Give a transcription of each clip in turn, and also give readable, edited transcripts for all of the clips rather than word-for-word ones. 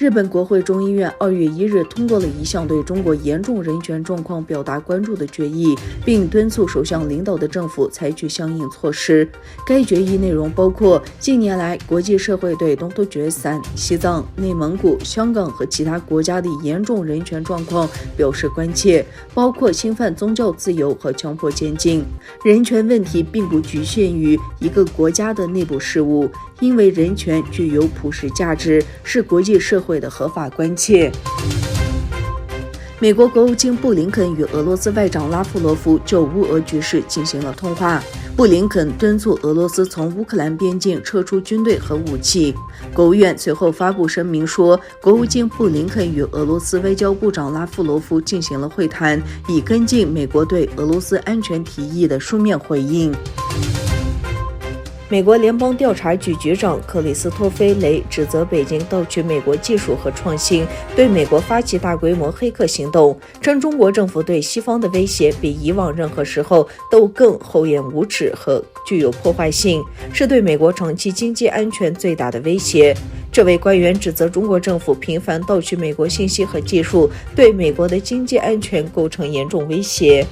日本国会众议院2月1日通过了一项对中国严重人权状况表达关注的决议，并敦促首相领导的政府采取相应措施。该决议内容包括近年来国际社会对东突厥斯坦、西藏、内蒙古、香港和其他国家的严重人权状况表示关切，包括侵犯宗教自由和强迫监禁。人权问题并不局限于一个国家的内部事务，因为人权具有普世价值，是国际社会的合法关切。美国国务卿布林肯与俄罗斯外长拉夫罗夫就乌俄局势进行了通话。布林肯敦促俄罗斯从乌克兰边境撤出军队和武器。国务院随后发布声明说，国务卿布林肯与俄罗斯外交部长拉夫罗夫进行了会谈，以跟进美国对俄罗斯安全提议的书面回应。美国联邦调查局局长克里斯托菲·雷指责北京盗取美国技术和创新，对美国发起大规模黑客行动，称中国政府对西方的威胁比以往任何时候都更厚颜无耻和具有破坏性，是对美国长期经济安全最大的威胁。这位官员指责中国政府频繁盗取美国信息和技术，对美国的经济安全构成严重威胁。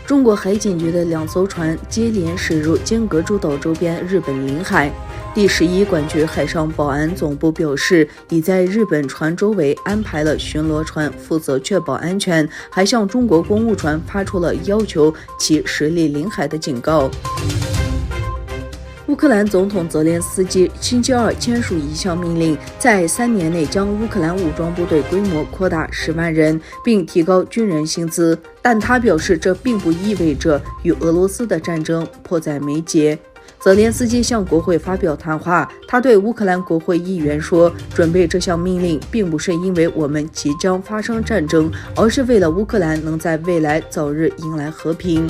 中国海警局的2艘船接连驶入尖阁诸岛周边日本领海。第11管区海上保安总部表示，已在日本船周围安排了巡逻船，负责确保安全，还向中国公务船发出了要求其驶离领海的警告。乌克兰总统泽连斯基星期二签署一项命令，在3年内将乌克兰武装部队规模扩大10万人，并提高军人薪资。但他表示，这并不意味着与俄罗斯的战争迫在眉睫。泽连斯基向国会发表谈话，他对乌克兰国会议员说，准备这项命令并不是因为我们即将发生战争，而是为了乌克兰能在未来早日迎来和平。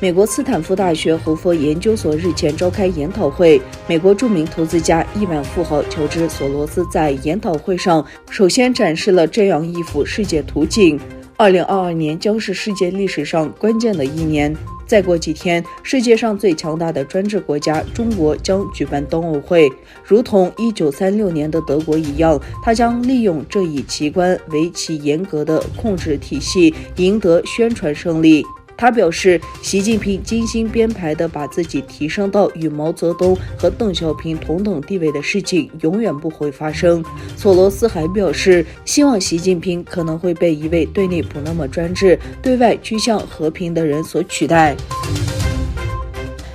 美国斯坦福大学侯佛研究所日前召开研讨会，美国著名投资家、亿万富豪乔治·索罗斯在研讨会上首先展示了这样一幅世界图景：2022年将是世界历史上关键的一年。再过几天，世界上最强大的专制国家中国将举办冬奥会，如同1936年的德国一样，它将利用这一奇观为其严格的控制体系赢得宣传胜利。他表示，习近平精心编排地把自己提升到与毛泽东和邓小平同等地位的事情永远不会发生。索罗斯还表示，希望习近平可能会被一位对内不那么专制、对外趋向和平的人所取代。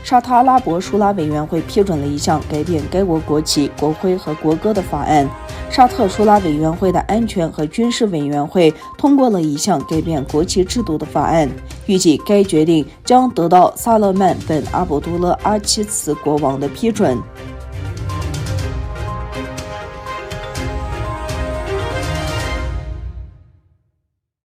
沙特阿拉伯舒拉委员会批准了一项改变该国国旗、国徽和国歌的法案。沙特舒拉委员会的安全和军事委员会通过了一项改变国旗制度的法案，预计该决定将得到萨勒曼本阿卜杜勒阿七茨国王的批准。